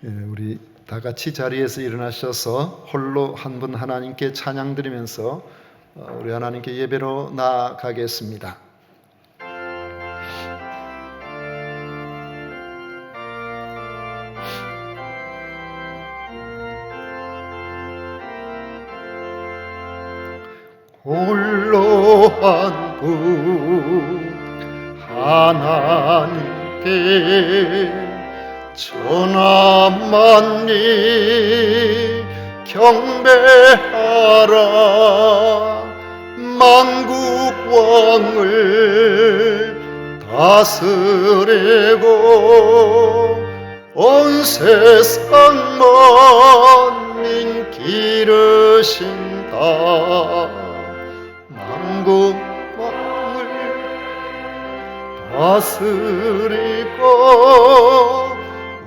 우리 다 같이 자리에서 일어나셔서 홀로 한 분 하나님께 찬양 드리면서 우리 하나님께 예배로 나아가겠습니다. 홀로 한 분 하나님께 전하 만민 경배하라. 만국 왕을 다스리고 온 세상 만민 기르신다. 만국 왕을 다스리고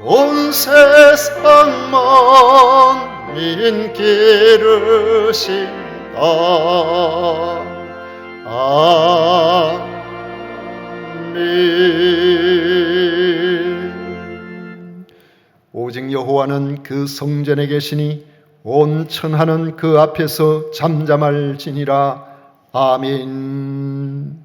온 세상 만민 기르신다. 아멘. 오직 여호와는 그 성전에 계시니 온 천하는 그 앞에서 잠잠할지니라. 아멘.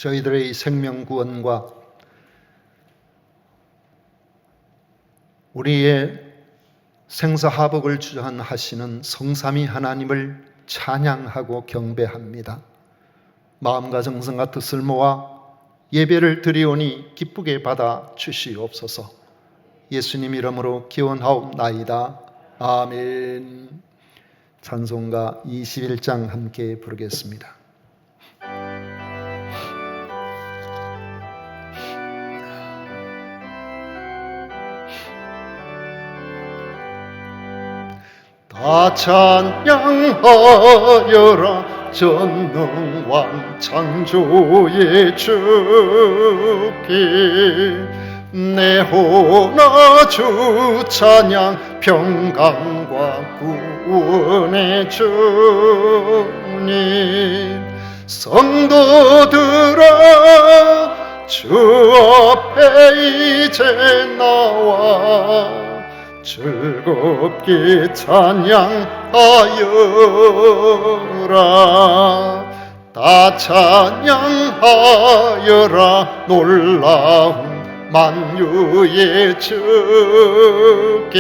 저희들의 생명 구원과 우리의 생사화복을 주관하시는 성삼위 하나님을 찬양하고 경배합니다. 마음과 정성과 뜻을 모아 예배를 드리오니 기쁘게 받아 주시옵소서. 예수님 이름으로 기원하옵나이다. 아멘. 찬송가 21장 함께 부르겠습니다. 다 찬양하여라. 전능왕 창조의 주께 내 호나 주 찬양. 평강과 구원의 주님. 성도들아 주 앞에 이제 나와 즐겁게 찬양하여라. 다 찬양하여라. 놀라운 만유의 주께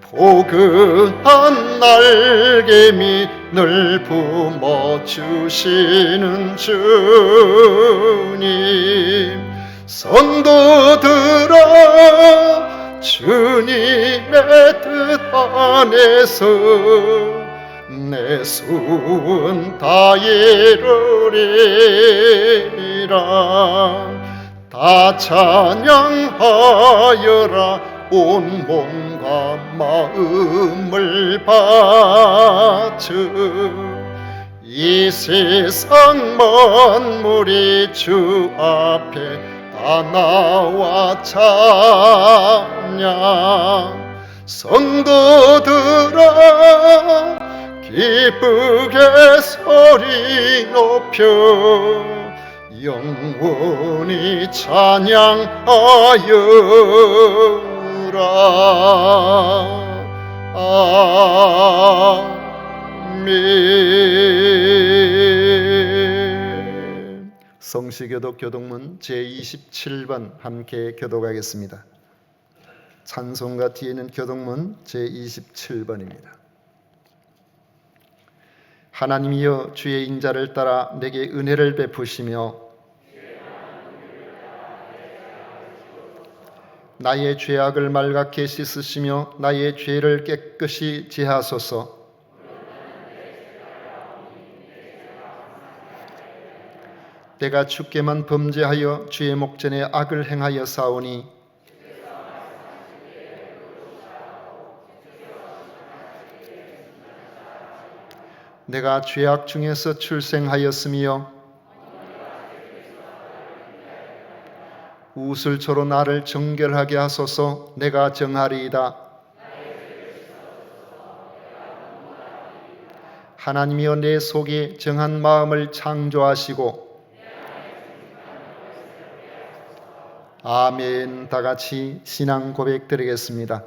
포근한 날개미 늘 품어주시는 주님. 성도들아 주님의 뜻 안에서 내 수은 다 이루리라. 다 찬양하여라. 온 몸과 마음을 바쳐 이 세상 만물이 주 앞에 다 나와 찬양. 성도들아 기쁘게 소리 높여 영원히 찬양하여라. 아멘. 성시교독 교독문 제27번 함께 교독하겠습니다. 찬송가 뒤에는 교독문 제27번입니다. 하나님이여 주의 인자를 따라 내게 은혜를 베푸시며 나의 죄악을 말갛게 씻으시며 나의 죄를 깨끗이 제하소서. 내가 주께만 범죄하여 주의 목전에 악을 행하여 싸우니 내가 죄악 중에서 출생하였으며 우슬초로 나를 정결하게 하소서. 내가 정하리이다. 하나님이여 내 속에 정한 마음을 창조하시고 아멘. 다 같이 신앙 고백 드리겠습니다.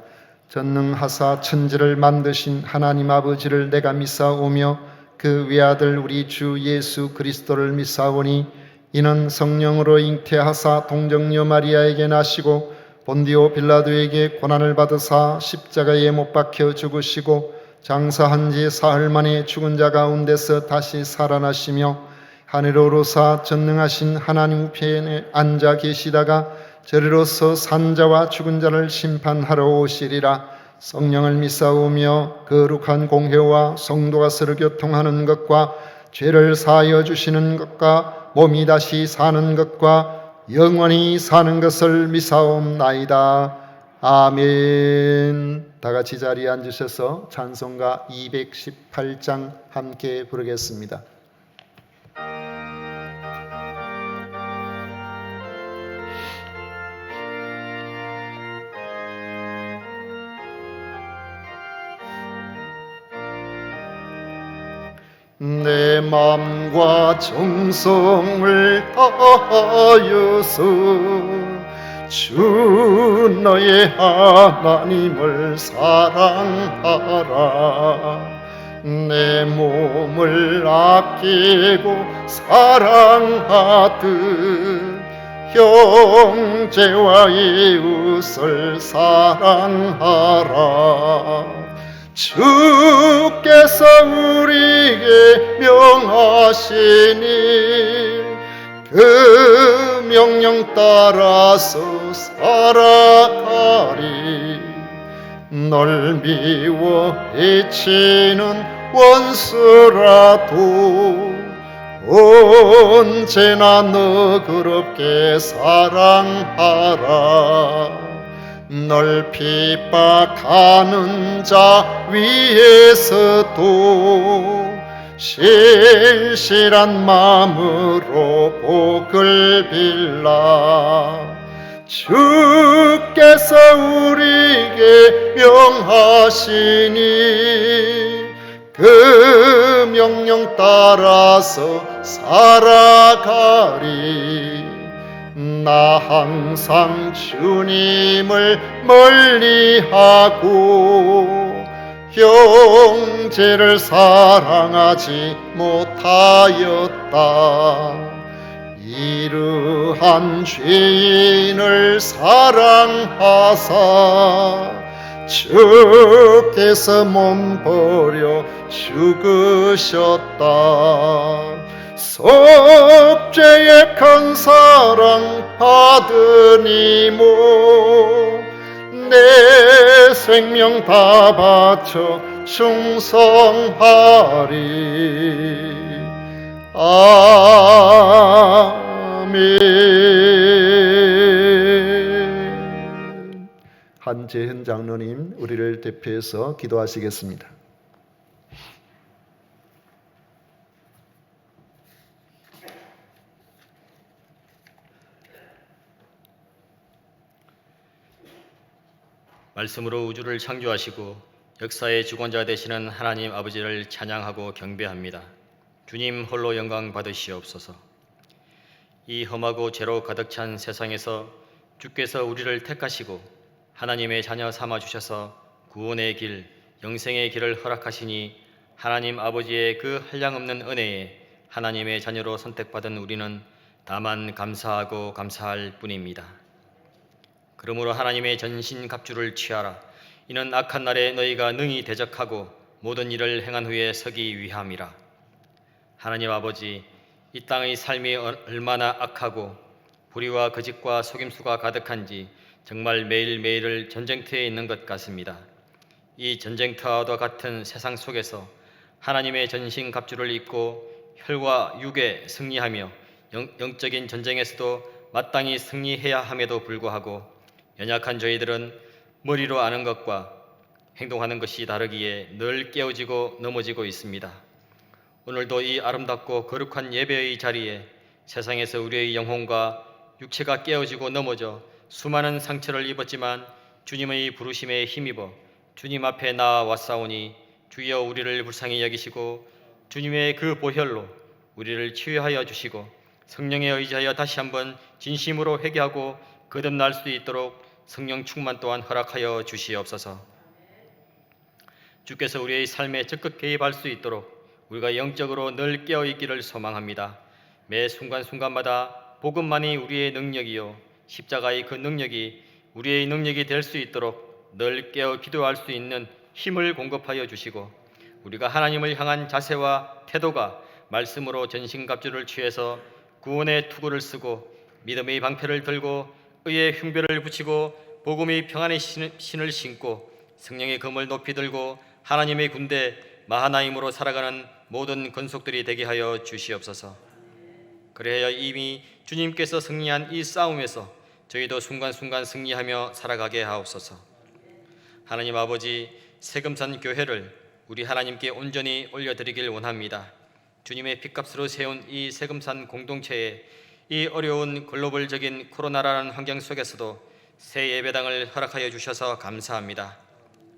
전능하사 천지를 만드신 하나님 아버지를 내가 믿사오며 그 외아들 우리 주 예수 그리스도를 믿사오니 이는 성령으로 잉태하사 동정녀 마리아에게 나시고 본디오 빌라도에게 고난을 받으사 십자가에 못 박혀 죽으시고 장사한 지 사흘 만에 죽은 자 가운데서 다시 살아나시며 하늘로 오르사 전능하신 하나님 우편에 앉아 계시다가 저리로서 산자와 죽은 자를 심판하러 오시리라. 성령을 믿사오며 거룩한 공회와 성도가 서로 교통하는 것과 죄를 사하여 주시는 것과 몸이 다시 사는 것과 영원히 사는 것을 믿사옵나이다. 아멘. 다 같이 자리에 앉으셔서 찬송가 218장 함께 부르겠습니다. 내 맘과 정성을 다하여서 주 너의 하나님을 사랑하라. 내 몸을 아끼고 사랑하듯 형제와 이웃을 사랑하라. 주께서 우리에게 명하시니 그 명령 따라서 살아가리. 널 미워 해치는 원수라도 언제나 너그럽게 사랑하라. 널 핍박하는 자 위에서도 신실한 마음으로 복을 빌라. 주께서 우리에게 명하시니 그 명령 따라서 살아가리. 나 항상 주님을 멀리하고 형제를 사랑하지 못하였다. 이러한 죄인을 사랑하사 주께서 몸버려 죽으셨다. 속죄의 큰 사랑 받으니모 내 생명 다 바쳐 충성하리. 아멘. 한재현 장로님 우리를 대표해서 기도하시겠습니다. 말씀으로 우주를 창조하시고 역사의 주권자 되시는 하나님 아버지를 찬양하고 경배합니다. 주님 홀로 영광 받으시옵소서. 이 험하고 죄로 가득 찬 세상에서 주께서 우리를 택하시고 하나님의 자녀 삼아 주셔서 구원의 길, 영생의 길을 허락하시니 하나님 아버지의 그 한량없는 은혜에 하나님의 자녀로 선택받은 우리는 다만 감사하고 감사할 뿐입니다. 그러므로 하나님의 전신갑주를 취하라. 이는 악한 날에 너희가 능히 대적하고 모든 일을 행한 후에 서기 위함이라. 하나님 아버지, 이 땅의 삶이 얼마나 악하고 불의와 거짓과 속임수가 가득한지 정말 매일매일을 전쟁터에 있는 것 같습니다. 이 전쟁터와도 같은 세상 속에서 하나님의 전신갑주를 입고 혈과 육에 승리하며 영적인 전쟁에서도 마땅히 승리해야 함에도 불구하고 연약한 저희들은 머리로 아는 것과 행동하는 것이 다르기에 늘 깨어지고 넘어지고 있습니다. 오늘도 이 아름답고 거룩한 예배의 자리에 세상에서 우리의 영혼과 육체가 깨어지고 넘어져 수많은 상처를 입었지만 주님의 부르심에 힘입어 주님 앞에 나아왔사오니 주여 우리를 불쌍히 여기시고 주님의 그 보혈로 우리를 치유하여 주시고 성령에 의지하여 다시 한번 진심으로 회개하고 거듭날 수 있도록 성령 충만 또한 허락하여 주시옵소서. 주께서 우리의 삶에 적극 개입할 수 있도록 우리가 영적으로 늘 깨어있기를 소망합니다. 매 순간순간마다 복음만이 우리의 능력이요 십자가의 그 능력이 우리의 능력이 될 수 있도록 늘 깨어 기도할 수 있는 힘을 공급하여 주시고 우리가 하나님을 향한 자세와 태도가 말씀으로 전신갑주를 취해서 구원의 투구를 쓰고 믿음의 방패를 들고 의의 흉배를 붙이고 복음의 평안의 신을 신고 성령의 검을 높이 들고 하나님의 군대 마하나임으로 살아가는 모든 권속들이 되게 하여 주시옵소서. 그래야 이미 주님께서 승리한 이 싸움에서 저희도 순간순간 승리하며 살아가게 하옵소서. 하나님 아버지, 세금산 교회를 우리 하나님께 온전히 올려드리길 원합니다. 주님의 핏값으로 세운 이 세금산 공동체에 이 어려운 글로벌적인 코로나라는 환경 속에서도 새 예배당을 허락하여 주셔서 감사합니다.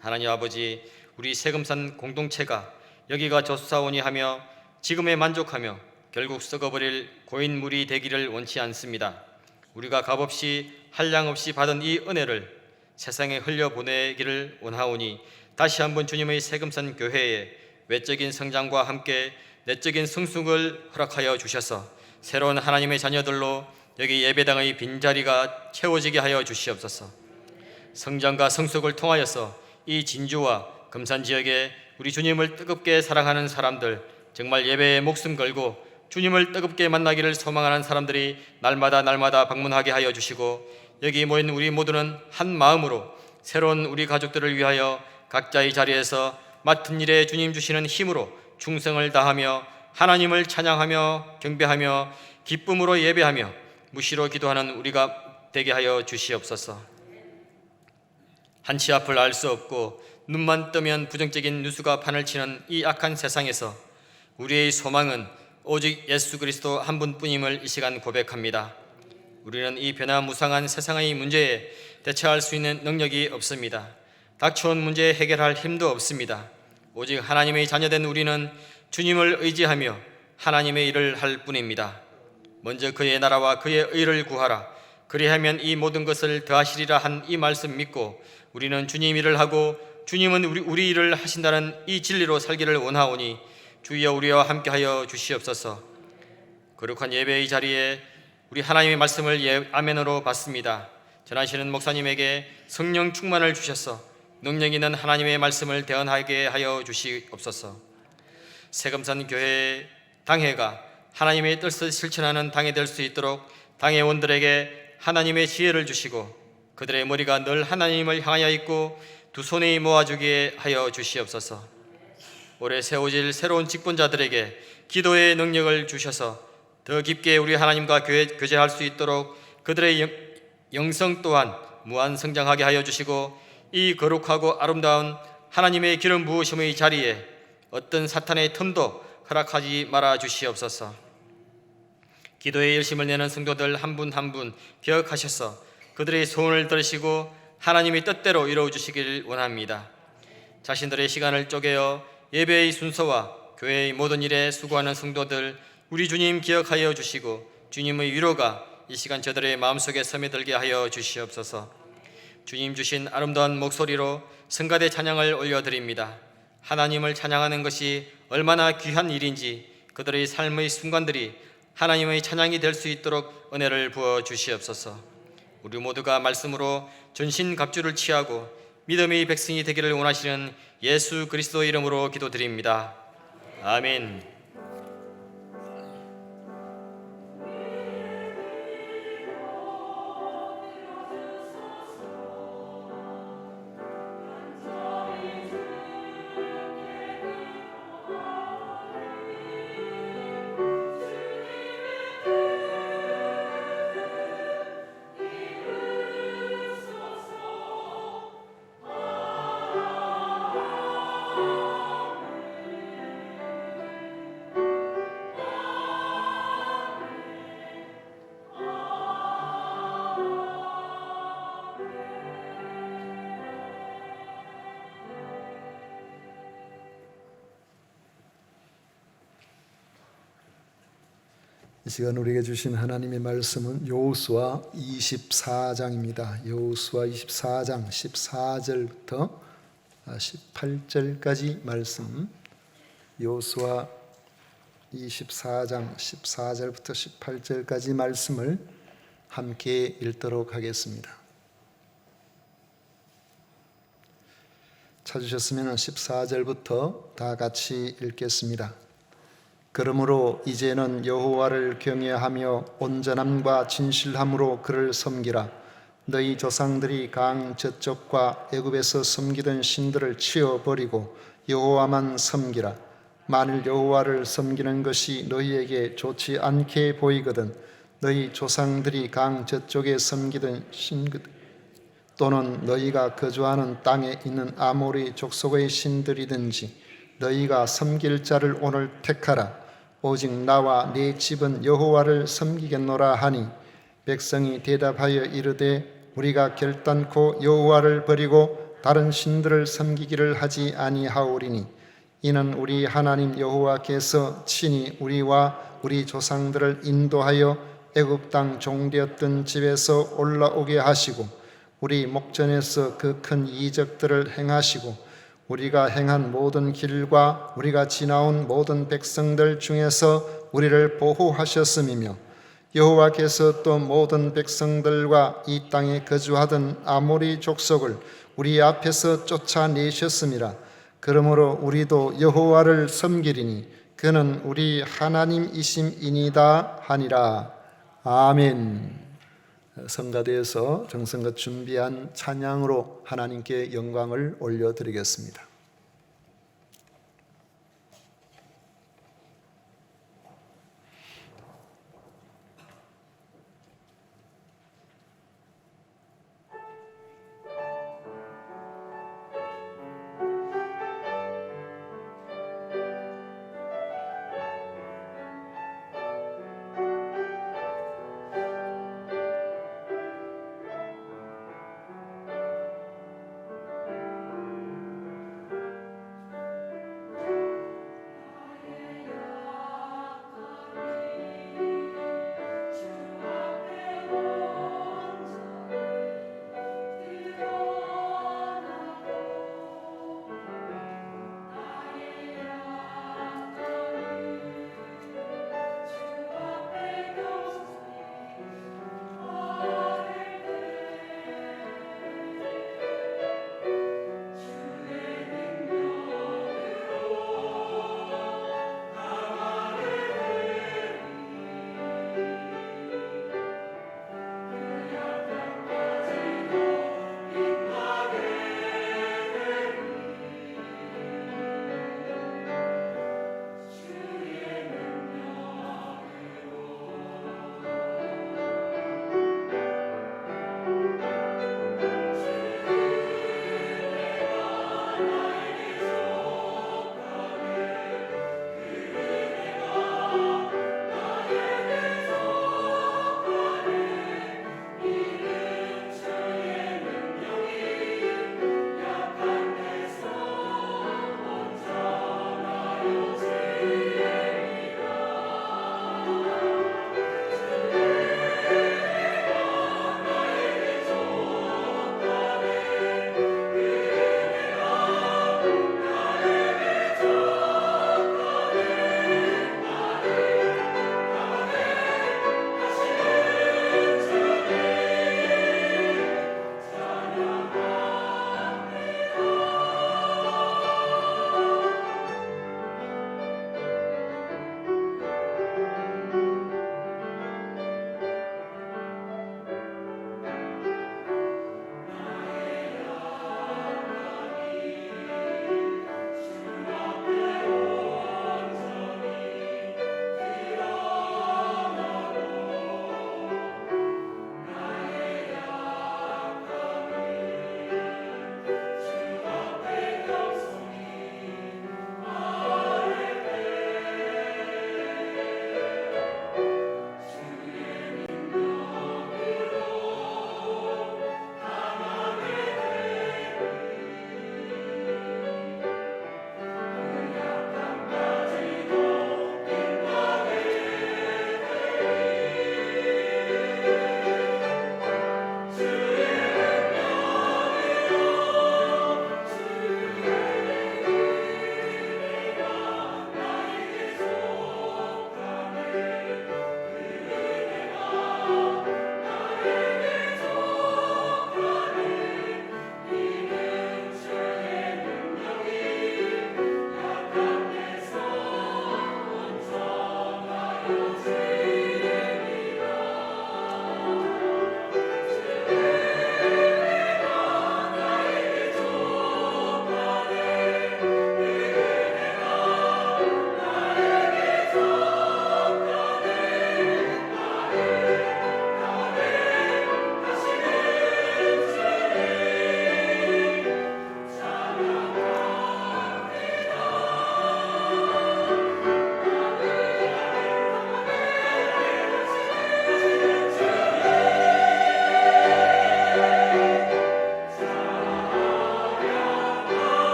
하나님 아버지, 우리 세금산 공동체가 여기가 좋사오니 하며 지금에 만족하며 결국 썩어버릴 고인물이 되기를 원치 않습니다. 우리가 값없이 한량없이 받은 이 은혜를 세상에 흘려보내기를 원하오니 다시 한번 주님의 세금산 교회에 외적인 성장과 함께 내적인 성숙을 허락하여 주셔서 새로운 하나님의 자녀들로 여기 예배당의 빈자리가 채워지게 하여 주시옵소서. 성장과 성숙을 통하여서 이 진주와 금산 지역에 우리 주님을 뜨겁게 사랑하는 사람들, 정말 예배에 목숨 걸고 주님을 뜨겁게 만나기를 소망하는 사람들이 날마다 방문하게 하여 주시고 여기 모인 우리 모두는 한 마음으로 새로운 우리 가족들을 위하여 각자의 자리에서 맡은 일에 주님 주시는 힘으로 충성을 다하며 하나님을 찬양하며 경배하며 기쁨으로 예배하며 무시로 기도하는 우리가 되게 하여 주시옵소서. 한치 앞을 알 수 없고 눈만 뜨면 부정적인 누수가 판을 치는 이 악한 세상에서 우리의 소망은 오직 예수 그리스도 한 분뿐임을 이 시간 고백합니다. 우리는 이 변화무쌍한 세상의 문제에 대처할 수 있는 능력이 없습니다. 닥쳐온 문제에 해결할 힘도 없습니다. 오직 하나님의 자녀된 우리는 주님을 의지하며 하나님의 일을 할 뿐입니다. 먼저 그의 나라와 그의 의를 구하라. 그리하면 이 모든 것을 더하시리라 한 이 말씀 믿고 우리는 주님 일을 하고 주님은 우리 일을 하신다는 이 진리로 살기를 원하오니 주여 우리와 함께하여 주시옵소서. 거룩한 예배의 자리에 우리 하나님의 말씀을 아멘으로 받습니다. 전하시는 목사님에게 성령 충만을 주셔서 능력 있는 하나님의 말씀을 대언하게 하여 주시옵소서. 세금산 교회 당회가 하나님의 뜻을 실천하는 당이 될 수 있도록 당회원들에게 하나님의 지혜를 주시고 그들의 머리가 늘 하나님을 향하여 있고 두 손이 모아주게 하여 주시옵소서. 올해 세워질 새로운 직분자들에게 기도의 능력을 주셔서 더 깊게 우리 하나님과 교제할 수 있도록 그들의 영성 또한 무한 성장하게 하여 주시고 이 거룩하고 아름다운 하나님의 기름 부으심의 자리에 어떤 사탄의 틈도 허락하지 말아 주시옵소서. 기도에 열심을 내는 성도들 한 분 한 분 기억하셔서 그들의 소원을 들으시고 하나님의 뜻대로 이루어 주시길 원합니다. 자신들의 시간을 쪼개어 예배의 순서와 교회의 모든 일에 수고하는 성도들 우리 주님 기억하여 주시고 주님의 위로가 이 시간 저들의 마음속에 스며들게 하여 주시옵소서. 주님 주신 아름다운 목소리로 성가대 찬양을 올려드립니다. 하나님을 찬양하는 것이 얼마나 귀한 일인지 그들의 삶의 순간들이 하나님의 찬양이 될 수 있도록 은혜를 부어 주시옵소서. 우리 모두가 말씀으로 전신갑주를 취하고 믿음의 백성이 되기를 원하시는 예수 그리스도 이름으로 기도드립니다. 아멘. 이 시간 우리에게 주신 하나님의 말씀은 여호수아 24장입니다. 여호수아 24장 14절부터 18절까지 말씀. 여호수아 24장 14절부터 18절까지 말씀을 함께 읽도록 하겠습니다. 찾으셨으면 14절부터 다 같이 읽겠습니다. 그러므로 이제는 여호와를 경외하며 온전함과 진실함으로 그를 섬기라. 너희 조상들이 강 저쪽과 애굽에서 섬기던 신들을 치워버리고 여호와만 섬기라. 만일 여호와를 섬기는 것이 너희에게 좋지 않게 보이거든 너희 조상들이 강 저쪽에 섬기던 신 또는 너희가 거주하는 땅에 있는 아모리 족속의 신들이든지 너희가 섬길 자를 오늘 택하라. 오직 나와 네 집은 여호와를 섬기겠노라 하니 백성이 대답하여 이르되 우리가 결단코 여호와를 버리고 다른 신들을 섬기기를 하지 아니하오리니 이는 우리 하나님 여호와께서 친히 우리와 우리 조상들을 인도하여 애굽 땅 종되었던 집에서 올라오게 하시고 우리 목전에서 그 큰 이적들을 행하시고 우리가 행한 모든 길과 우리가 지나온 모든 백성들 중에서 우리를 보호하셨음이며 여호와께서 또 모든 백성들과 이 땅에 거주하던 아모리 족속을 우리 앞에서 쫓아내셨음이라. 그러므로 우리도 여호와를 섬기리니 그는 우리 하나님이심이니이다 하니라. 아멘. 성가대에서 정성껏 준비한 찬양으로 하나님께 영광을 올려드리겠습니다.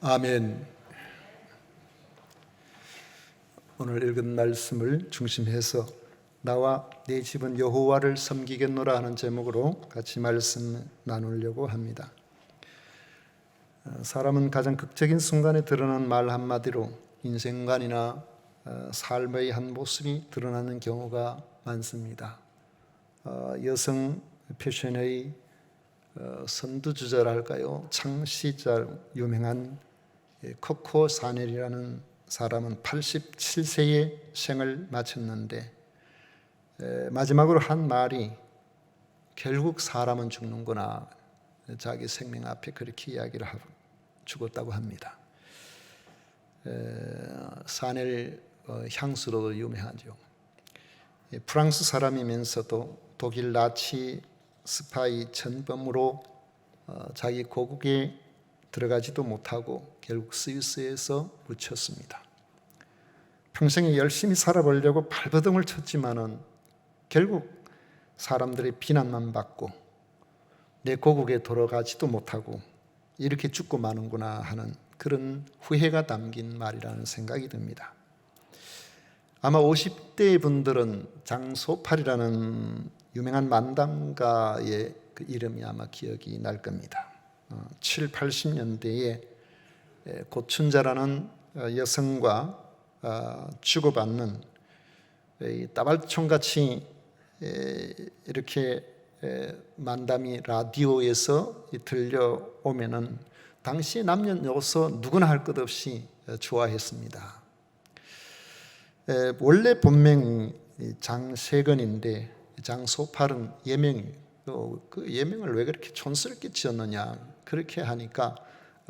아멘. 오늘 읽은 말씀을 중심해서 나와 내 집은 여호와를 섬기겠노라 하는 제목으로 같이 말씀 나누려고 합니다. 사람은 가장 극적인 순간에 드러난 말 한마디로 인생관이나 삶의 한 모습이 드러나는 경우가 많습니다. 여성 패션의 선두주자랄까요? 창시자 유명한 코코 샤넬이라는 사람은 87세에 생을 마쳤는데 마지막으로 한 말이 결국 사람은 죽는구나, 자기 생명 앞에 그렇게 이야기를 하고 죽었다고 합니다. 샤넬 향수로도 유명하죠. 프랑스 사람이면서도 독일 나치 스파이 전범으로 자기 고국에 들어가지도 못하고 결국 스위스에서 묻혔습니다. 평생에 열심히 살아보려고 발버둥을 쳤지만은 결국 사람들의 비난만 받고 내 고국에 돌아가지도 못하고 이렇게 죽고 마는구나 하는 그런 후회가 담긴 말이라는 생각이 듭니다. 아마 50대 분들은 장소팔이라는 유명한 만담가의 그 이름이 아마 기억이 날 겁니다. 7, 80년대에 고춘자라는 여성과 주고받는 따발총같이 이렇게 만담이 라디오에서 들려오면은 당시 남녀노소 누구나 할 것 없이 좋아했습니다. 원래 본명이 장세건인데 장소팔은 예명이에요. 그 예명을 왜 그렇게 촌스럽게 지었느냐 그렇게 하니까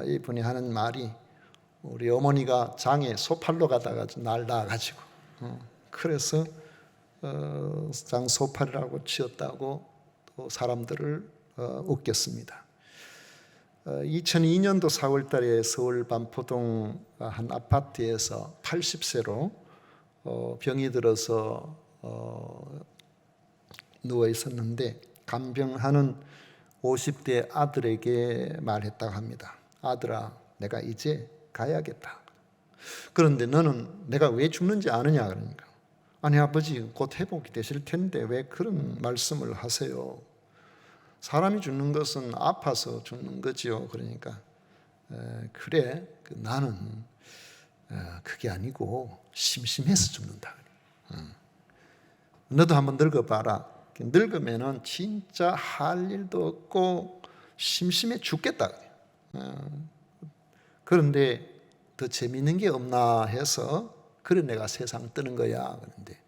이분이 하는 말이 우리 어머니가 장에 소팔로 가다가 날 낳아가지고 그래서 장소팔이라고 지었다고 또 사람들을 웃겼습니다. 2002년도 4월 달에 서울 반포동 한 아파트에서 80세로 병이 들어서 누워 있었는데 간병하는 50대 아들에게 말했다고 합니다. 아들아, 내가 이제 가야겠다. 그런데 너는 내가 왜 죽는지 아느냐? 그러니까 아니 아버지 곧 회복이 되실 텐데 왜 그런 말씀을 하세요? 사람이 죽는 것은 아파서 죽는 거지요. 그러니까 그래 나는 그게 아니고 심심해서 죽는다. 너도 한번 늙어봐라. 늙으면은 진짜 할 일도 없고 심심해 죽겠다. 그런데 더 재미있는 게 없나 해서 그래 내가 세상 뜨는 거야. 그런데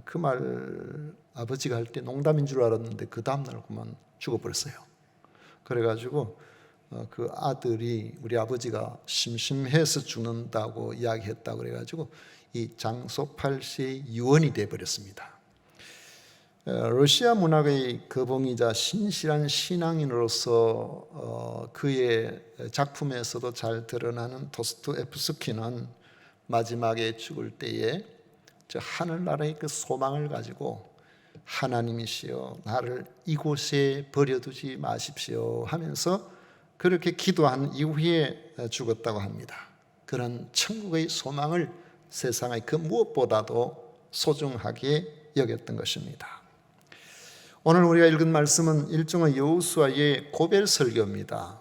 그 말 아버지가 할 때 농담인 줄 알았는데 그 다음날 그만 죽어버렸어요. 그래가지고 그 아들이 우리 아버지가 심심해서 죽는다고 이야기했다고 그래가지고 이 장소팔 씨의 유언이 되어버렸습니다. 러시아 문학의 거봉이자 신실한 신앙인으로서 그의 작품에서도 잘 드러나는 도스토옙스키는 마지막에 죽을 때에 저 하늘나라의 그 소망을 가지고 하나님이시여 나를 이곳에 버려두지 마십시오 하면서 그렇게 기도한 이후에 죽었다고 합니다. 그런 천국의 소망을 세상의 그 무엇보다도 소중하게 여겼던 것입니다. 오늘 우리가 읽은 말씀은 일종의 여호수아의 고별 설교입니다.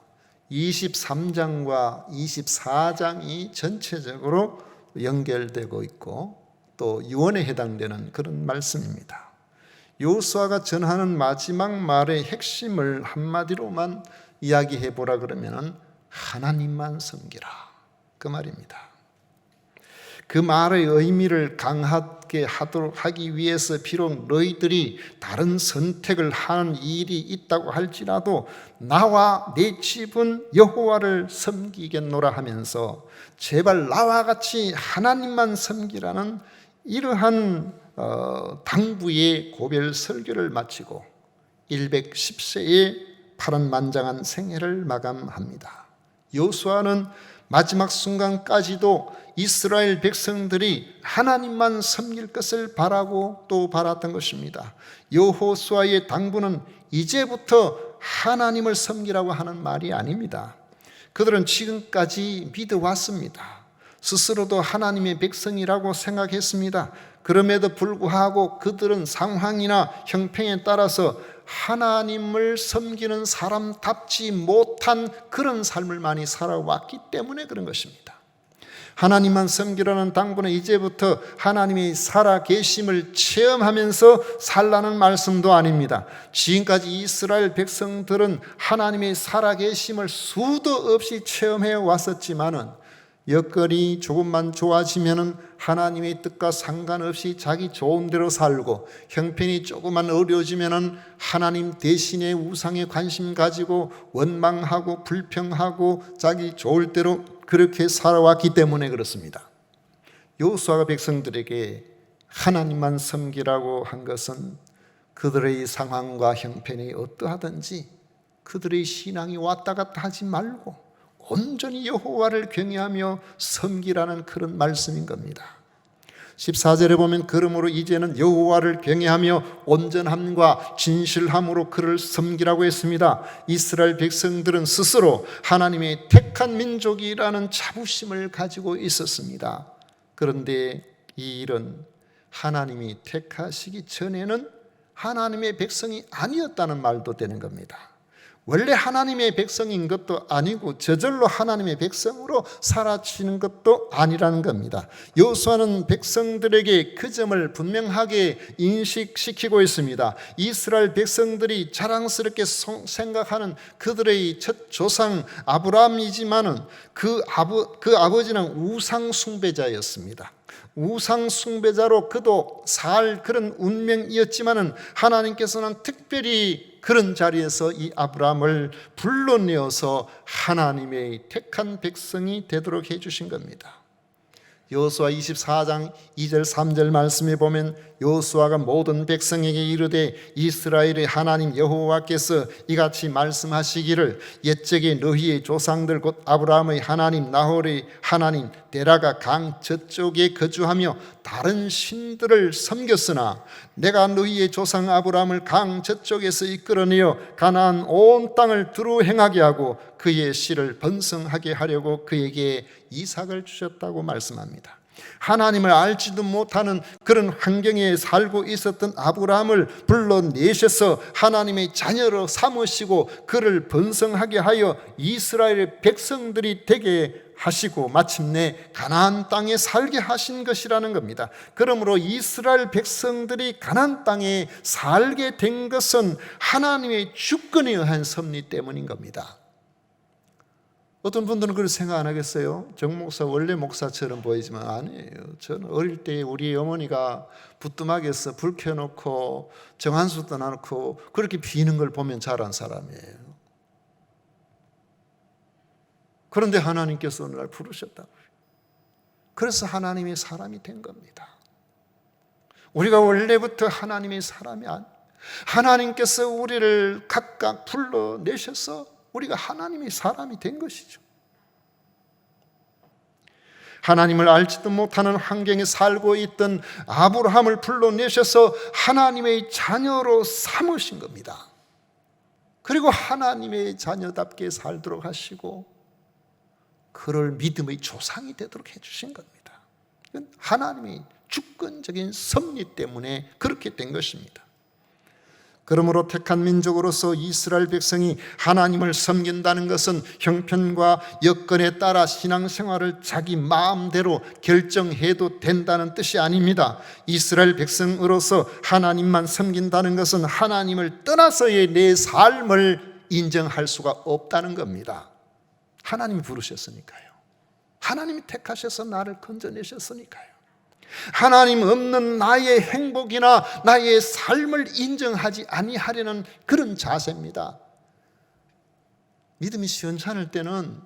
23장과 24장이 전체적으로 연결되고 있고 또 유언에 해당되는 그런 말씀입니다. 여호수아가 전하는 마지막 말의 핵심을 한마디로만 이야기해 보라 그러면 하나님만 섬기라 그 말입니다. 그 말의 의미를 강하게 하기 위해서 비록 너희들이 다른 선택을 하는 일이 있다고 할지라도 나와 내 집은 여호와를 섬기겠노라 하면서 제발 나와 같이 하나님만 섬기라는 이러한 당부의 고별 설교를 마치고 110세의 파란만장한 생애를 마감합니다. 여호수아는 마지막 순간까지도 이스라엘 백성들이 하나님만 섬길 것을 바라고 또 바랐던 것입니다. 여호수아의 당부는 이제부터 하나님을 섬기라고 하는 말이 아닙니다. 그들은 지금까지 믿어왔습니다. 스스로도 하나님의 백성이라고 생각했습니다. 그럼에도 불구하고 그들은 상황이나 형편에 따라서 하나님을 섬기는 사람답지 못한 그런 삶을 많이 살아왔기 때문에 그런 것입니다. 하나님만 섬기라는 당부는 이제부터 하나님의 살아계심을 체험하면서 살라는 말씀도 아닙니다. 지금까지 이스라엘 백성들은 하나님의 살아계심을 수도 없이 체험해 왔었지만은 여건이 조금만 좋아지면은 하나님의 뜻과 상관없이 자기 좋은 대로 살고, 형편이 조금만 어려워지면은 하나님 대신에 우상에 관심 가지고 원망하고 불평하고 자기 좋을 대로 그렇게 살아왔기 때문에 그렇습니다. 여호수아가 백성들에게 하나님만 섬기라고 한 것은 그들의 상황과 형편이 어떠하든지 그들의 신앙이 왔다 갔다 하지 말고 온전히 여호와를 경외하며 섬기라는 그런 말씀인 겁니다. 14절에 보면 그러므로 이제는 여호와를 경외하며 온전함과 진실함으로 그를 섬기라고 했습니다. 이스라엘 백성들은 스스로 하나님의 택한 민족이라는 자부심을 가지고 있었습니다. 그런데 이 일은 하나님이 택하시기 전에는 하나님의 백성이 아니었다는 말도 되는 겁니다. 원래 하나님의 백성인 것도 아니고 저절로 하나님의 백성으로 살아지는 것도 아니라는 겁니다. 여호수아는 백성들에게 그 점을 분명하게 인식시키고 있습니다. 이스라엘 백성들이 자랑스럽게 생각하는 그들의 첫 조상 아브라함이지만은 그 아버지는 우상 숭배자였습니다. 우상 숭배자로 그도 살 그런 운명이었지만은 하나님께서는 특별히 그런 자리에서 이 아브라함을 불러내어서 하나님의 택한 백성이 되도록 해주신 겁니다. 여호수아 24장 2절 3절 말씀에 보면 여호수아가 모든 백성에게 이르되 이스라엘의 하나님 여호와께서 이같이 말씀하시기를 옛적에 너희의 조상들 곧 아브라함의 하나님 나홀의 하나님 데라가 강 저쪽에 거주하며 다른 신들을 섬겼으나 내가 너희의 조상 아브라함을 강 저쪽에서 이끌어내어 가나안 온 땅을 두루 행하게 하고 그의 씨를 번성하게 하려고 그에게 이삭을 주셨다고 말씀합니다. 하나님을 알지도 못하는 그런 환경에 살고 있었던 아브라함을 불러내셔서 하나님의 자녀로 삼으시고 그를 번성하게 하여 이스라엘의 백성들이 되게 하시고 마침내 가나안 땅에 살게 하신 것이라는 겁니다. 그러므로 이스라엘 백성들이 가나안 땅에 살게 된 것은 하나님의 주권에 의한 섭리 때문인 겁니다. 어떤 분들은 그렇게 생각 안 하겠어요? 정 목사 원래 목사처럼 보이지만 아니에요. 저는 어릴 때 우리 어머니가 부뚜막에서 불 켜놓고 정한수 떠나놓고 그렇게 비는 걸 보면 자란 사람이에요. 그런데 하나님께서 어느 날 부르셨다고요. 그래서 하나님의 사람이 된 겁니다. 우리가 원래부터 하나님의 사람이 아니에요. 하나님께서 우리를 각각 불러내셔서 우리가 하나님의 사람이 된 것이죠. 하나님을 알지도 못하는 환경에 살고 있던 아브라함을 불러내셔서 하나님의 자녀로 삼으신 겁니다. 그리고 하나님의 자녀답게 살도록 하시고 그를 믿음의 조상이 되도록 해주신 겁니다. 이건 하나님의 주권적인 섭리 때문에 그렇게 된 것입니다. 그러므로 택한 민족으로서 이스라엘 백성이 하나님을 섬긴다는 것은 형편과 여건에 따라 신앙생활을 자기 마음대로 결정해도 된다는 뜻이 아닙니다. 이스라엘 백성으로서 하나님만 섬긴다는 것은 하나님을 떠나서의 내 삶을 인정할 수가 없다는 겁니다. 하나님이 부르셨으니까요. 하나님이 택하셔서 나를 건져내셨으니까요. 하나님 없는 나의 행복이나 나의 삶을 인정하지 아니하려는 그런 자세입니다. 믿음이 시원찮을 때는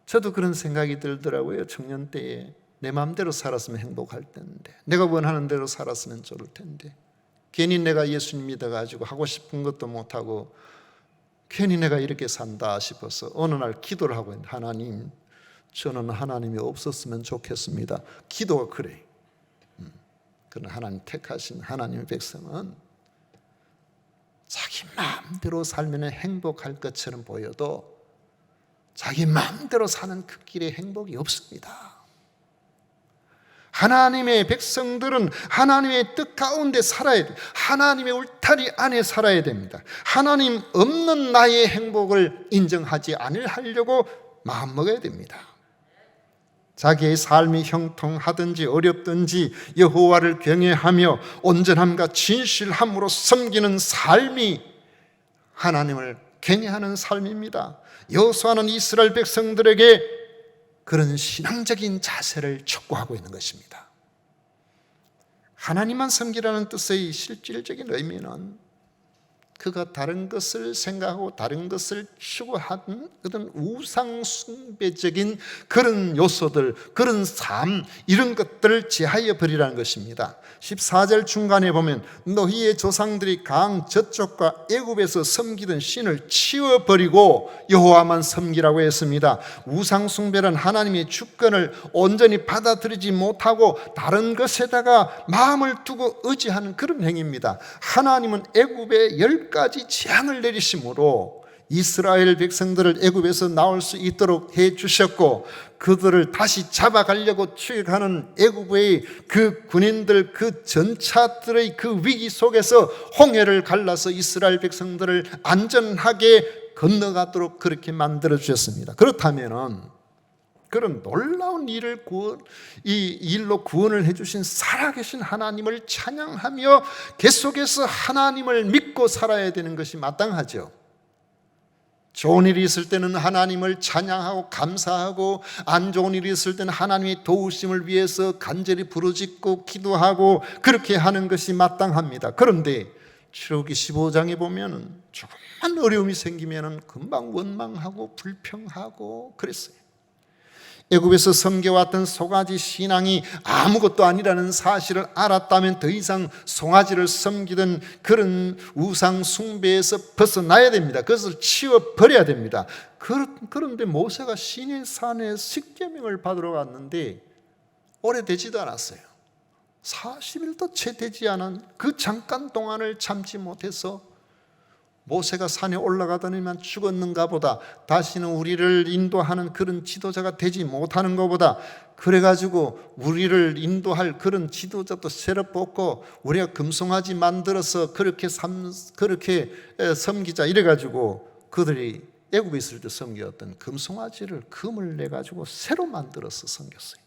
저도 그런 생각이 들더라고요. 청년 때에 내 마음대로 살았으면 행복할 텐데, 내가 원하는 대로 살았으면 좋을 텐데, 괜히 내가 예수님 믿어가지고 하고 싶은 것도 못하고 괜히 내가 이렇게 산다 싶어서 어느 날 기도를 하고 있는데, 하나님, 저는 하나님이 없었으면 좋겠습니다. 기도가 그래. 그러나 하나님 택하신 하나님의 백성은 자기 마음대로 살면 행복할 것처럼 보여도 자기 마음대로 사는 그 길에 행복이 없습니다. 하나님의 백성들은 하나님의 뜻 가운데 살아야 돼. 하나님의 울타리 안에 살아야 됩니다. 하나님 없는 나의 행복을 인정하지 않으려고 마음먹어야 됩니다. 자기의 삶이 형통하든지 어렵든지 여호와를 경외하며 온전함과 진실함으로 섬기는 삶이 하나님을 경외하는 삶입니다. 여호수아는 이스라엘 백성들에게 그런 신앙적인 자세를 촉구하고 있는 것입니다. 하나님만 섬기라는 뜻의 실질적인 의미는 그가 다른 것을 생각하고 다른 것을 추구하는 그런 우상 숭배적인 그런 요소들, 그런 삶, 이런 것들을 제하여 버리라는 것입니다. 14절 중간에 보면 너희의 조상들이 강 저쪽과 애굽에서 섬기던 신을 치워버리고 여호와만 섬기라고 했습니다. 우상 숭배는 하나님의 주권을 온전히 받아들이지 못하고 다른 것에다가 마음을 두고 의지하는 그런 행위입니다. 하나님은 애굽에 10가지 재앙을 내리심으로 이스라엘 백성들을 애굽에서 나올 수 있도록 해주셨고, 그들을 다시 잡아가려고 추격하는 애굽의 그 군인들, 그 전차들의 그 위기 속에서 홍해를 갈라서 이스라엘 백성들을 안전하게 건너가도록 그렇게 만들어 주셨습니다. 그렇다면은 그런 놀라운 이 일로 구원을 해주신 살아계신 하나님을 찬양하며 계속해서 하나님을 믿고 살아야 되는 것이 마땅하죠. 좋은 일이 있을 때는 하나님을 찬양하고 감사하고, 안 좋은 일이 있을 때는 하나님의 도우심을 위해서 간절히 부르짖고 기도하고 그렇게 하는 것이 마땅합니다. 그런데 출애굽기 15장에 보면 조금만 어려움이 생기면 금방 원망하고 불평하고 그랬어요. 애굽에서 섬겨왔던 송아지 신앙이 아무것도 아니라는 사실을 알았다면 더 이상 송아지를 섬기던 그런 우상 숭배에서 벗어나야 됩니다. 그것을 치워버려야 됩니다. 그런데 모세가 시내산에 십계명을 받으러 갔는데 오래되지도 않았어요. 40일도 채 되지 않은 그 잠깐 동안을 참지 못해서 모세가 산에 올라가더니만 죽었는가 보다, 다시는 우리를 인도하는 그런 지도자가 되지 못하는 것보다, 그래가지고 우리를 인도할 그런 지도자도 새로 뽑고 우리가 금송아지 만들어서 그렇게 섬기자 이래가지고 그들이 애굽에 있을 때 섬겼던 금송아지를 금을 내가지고 새로 만들어서 섬겼어요.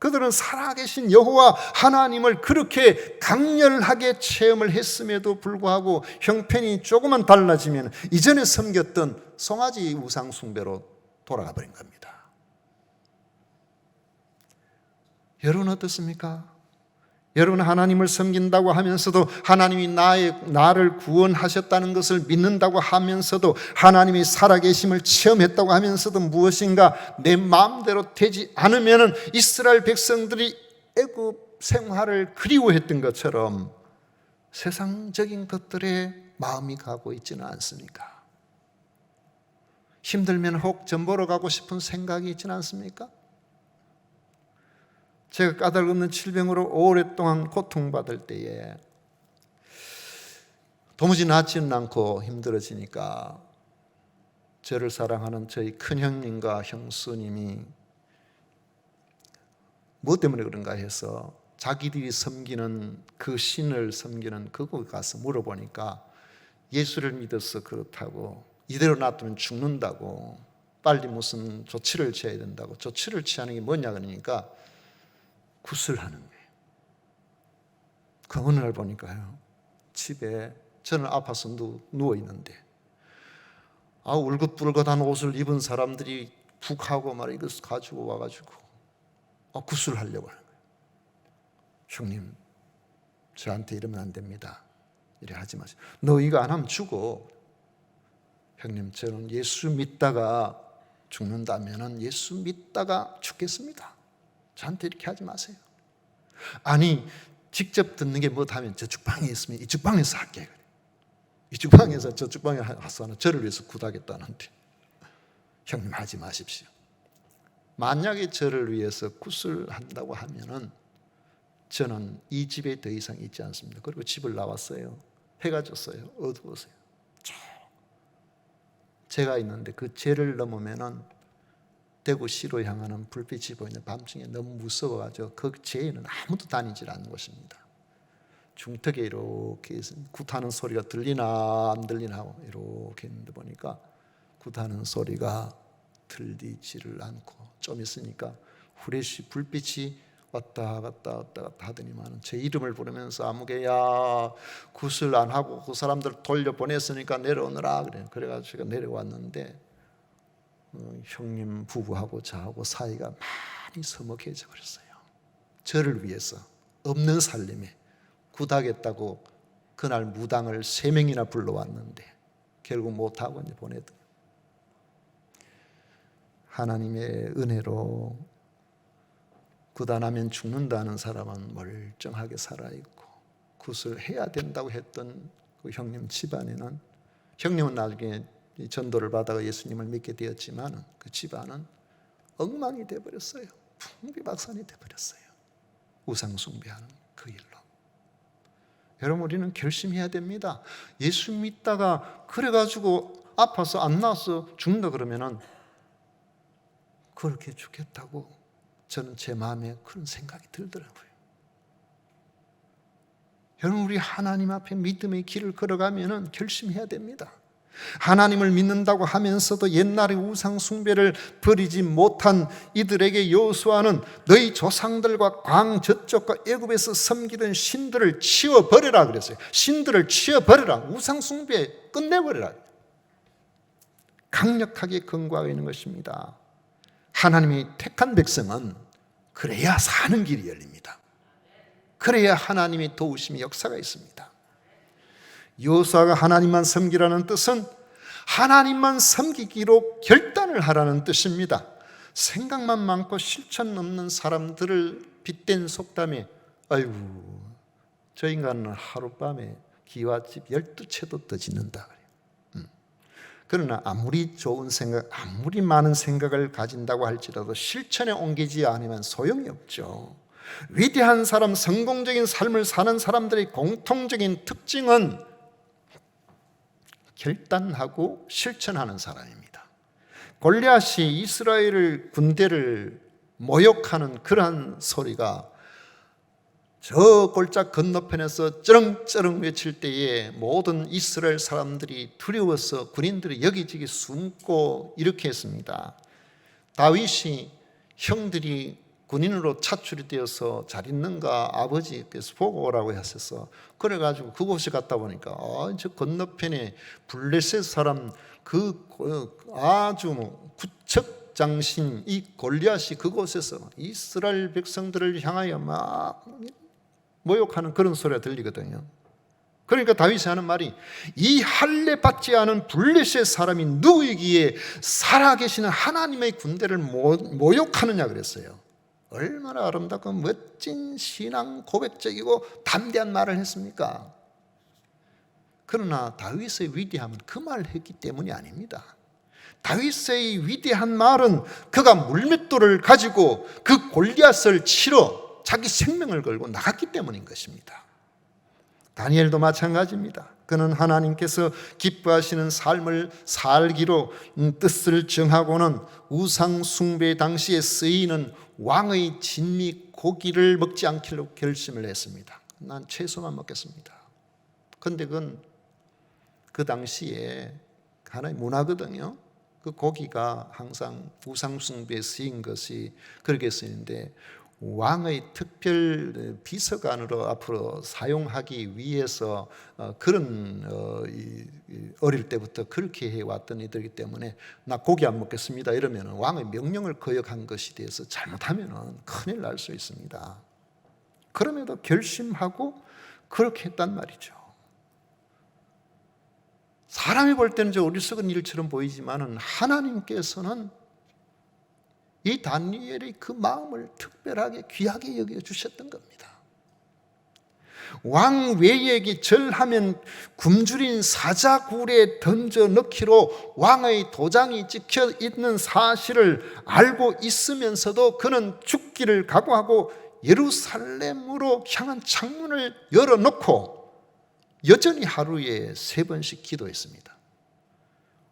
그들은 살아계신 여호와 하나님을 그렇게 강렬하게 체험을 했음에도 불구하고 형편이 조금만 달라지면 이전에 섬겼던 송아지 우상 숭배로 돌아가 버린 겁니다. 여러분 어떻습니까? 여러분 하나님을 섬긴다고 하면서도, 하나님이 나를 구원하셨다는 것을 믿는다고 하면서도, 하나님이 살아계심을 체험했다고 하면서도 무엇인가 내 마음대로 되지 않으면 이스라엘 백성들이 애굽 생활을 그리워했던 것처럼 세상적인 것들에 마음이 가고 있지는 않습니까? 힘들면 혹 전 보러 가고 싶은 생각이 있지는 않습니까? 제가 까닭없는 질병으로 오랫동안 고통받을 때에 도무지 낫지는 않고 힘들어지니까 저를 사랑하는 저희 큰형님과 형수님이 뭐 때문에 그런가 해서 자기들이 섬기는 그 신을 섬기는 그곳에 가서 물어보니까 예수를 믿어서 그렇다고, 이대로 놔두면 죽는다고, 빨리 무슨 조치를 취해야 된다고. 조치를 취하는 게 뭐냐 그러니까 구슬하는 거예요. 그 어느 날 보니까요, 집에 저는 아파서 누워있는데 울긋불긋한 옷을 입은 사람들이 푹 하고 말이야 이것을 가지고 와가지고 구슬하려고 하는 거예요. 형님, 저한테 이러면 안 됩니다. 이래 하지 마세요. 너 이거 안 하면 죽어. 형님, 저는 예수 믿다가 죽는다면 예수 믿다가 죽겠습니다. 저한테 이렇게 하지 마세요. 아니, 직접 듣는 게 뭐하면 저쪽 방에 있으면 이쪽 방에서 할게. 이쪽 방에서 저쪽 방에 와서 저를 위해서 구하겠다는데, 형님 하지 마십시오. 만약에 저를 위해서 구슬한다고 하면은 저는 이 집에 더 이상 있지 않습니다. 그리고 집을 나왔어요. 해가 졌어요. 어두웠어요. 제가 있는데 그 죄를 넘으면은 대구시로 향하는 불빛이 보이는 밤중에 너무 무서워가지고 그 제에는 아무도 다니질 않는 곳입니다. 중턱에 이렇게 굿하는 소리가 들리나 안 들리나 하고 이렇게 있는데 보니까 굿하는 소리가 들리지를 않고 좀 있으니까 후레쉬 불빛이 왔다 갔다 하더니만 제 이름을 부르면서 아무개야 굿을 안 하고 그 사람들 돌려보냈으니까 내려오너라 그래가지고 제가 내려왔는데 형님 부부하고 저하고 사이가 많이 서먹해져 버렸어요. 저를 위해서 없는 살림에 굿하겠다고 그날 무당을 3명이나 불러왔는데 결국 못하고 이제 보내더니 하나님의 은혜로 굿 안 하면 죽는다는 사람은 멀쩡하게 살아있고 굿을 해야 된다고 했던 그 형님 집안에는 형님은 나중에 전도를 받아가 예수님을 믿게 되었지만 그 집안은 엉망이 되어버렸어요. 풍비박산이 되어버렸어요. 우상 숭배하는 그 일로. 여러분 우리는 결심해야 됩니다. 예수 믿다가 그래가지고 아파서 안 나와서 죽는다 그러면은 그렇게 죽겠다고 저는 제 마음에 그런 생각이 들더라고요. 여러분 우리 하나님 앞에 믿음의 길을 걸어가면은 결심해야 됩니다. 하나님을 믿는다고 하면서도 옛날의 우상 숭배를 버리지 못한 이들에게 여호수아는 너희 조상들과 광 저쪽과 애굽에서 섬기던 신들을 치워버려라 그랬어요. 신들을 치워버려라. 우상 숭배 끝내버려라. 강력하게 권고하고 있는 것입니다. 하나님이 택한 백성은 그래야 사는 길이 열립니다. 그래야 하나님의 도우심의 역사가 있습니다. 여호수아가 하나님만 섬기라는 뜻은 하나님만 섬기기로 결단을 하라는 뜻입니다. 생각만 많고 실천 없는 사람들을 빗댄 속담에 아이고 저 인간은 하룻밤에 기와집 12채도 더 짓는다. 그러나 아무리 좋은 생각, 아무리 많은 생각을 가진다고 할지라도 실천에 옮기지 않으면 소용이 없죠. 위대한 사람, 성공적인 삶을 사는 사람들의 공통적인 특징은 결단하고 실천하는 사람입니다. 골리앗이 이스라엘 군대를 모욕하는 그러한 소리가 저 골짜 건너편에서 쩌렁쩌렁 외칠 때에 모든 이스라엘 사람들이 두려워서 군인들이 여기저기 숨고 이렇게 했습니다. 다윗이 형들이 군인으로 차출이 되어서 잘 있는가 아버지께서 보고 오라고 하셔서 그래가지고 그곳에 갔다 보니까 저 건너편에 블레셋 사람 그 아주 구척장신 이 골리앗이 그곳에서 이스라엘 백성들을 향하여 막 모욕하는 그런 소리가 들리거든요. 그러니까 다윗이 하는 말이 이 할례 받지 않은 블레셋 사람이 누구이기에 살아계시는 하나님의 군대를 모욕하느냐 그랬어요. 얼마나 아름답고 멋진 신앙 고백적이고 담대한 말을 했습니까? 그러나 다윗의 위대함은 그 말을 했기 때문이 아닙니다. 다윗의 위대한 말은 그가 물맷돌을 가지고 그 골리앗을 치러 자기 생명을 걸고 나갔기 때문인 것입니다. 다니엘도 마찬가지입니다. 그는 하나님께서 기뻐하시는 삶을 살기로 뜻을 정하고는 우상 숭배 당시에 쓰이는 왕의 진미 고기를 먹지 않기로 결심을 했습니다. 난 채소만 먹겠습니다. 그런데 그건 그 당시에 하나의 문화거든요. 그 고기가 항상 우상 숭배에 쓰인 것이 그렇게 쓰이는데 왕의 특별 비서관으로 앞으로 사용하기 위해서 그런 어릴 때부터 그렇게 해왔던 이들이기 때문에 나 고기 안 먹겠습니다 이러면 왕의 명령을 거역한 것이 돼서 잘못하면 큰일 날 수 있습니다. 그럼에도 결심하고 그렇게 했단 말이죠. 사람이 볼 때는 저 어리석은 일처럼 보이지만 하나님께서는 이 다니엘의 그 마음을 특별하게 귀하게 여겨주셨던 겁니다. 왕 외에게 절하면 굶주린 사자굴에 던져 넣기로 왕의 도장이 찍혀 있는 사실을 알고 있으면서도 그는 죽기를 각오하고 예루살렘으로 향한 창문을 열어놓고 여전히 하루에 3번씩 기도했습니다.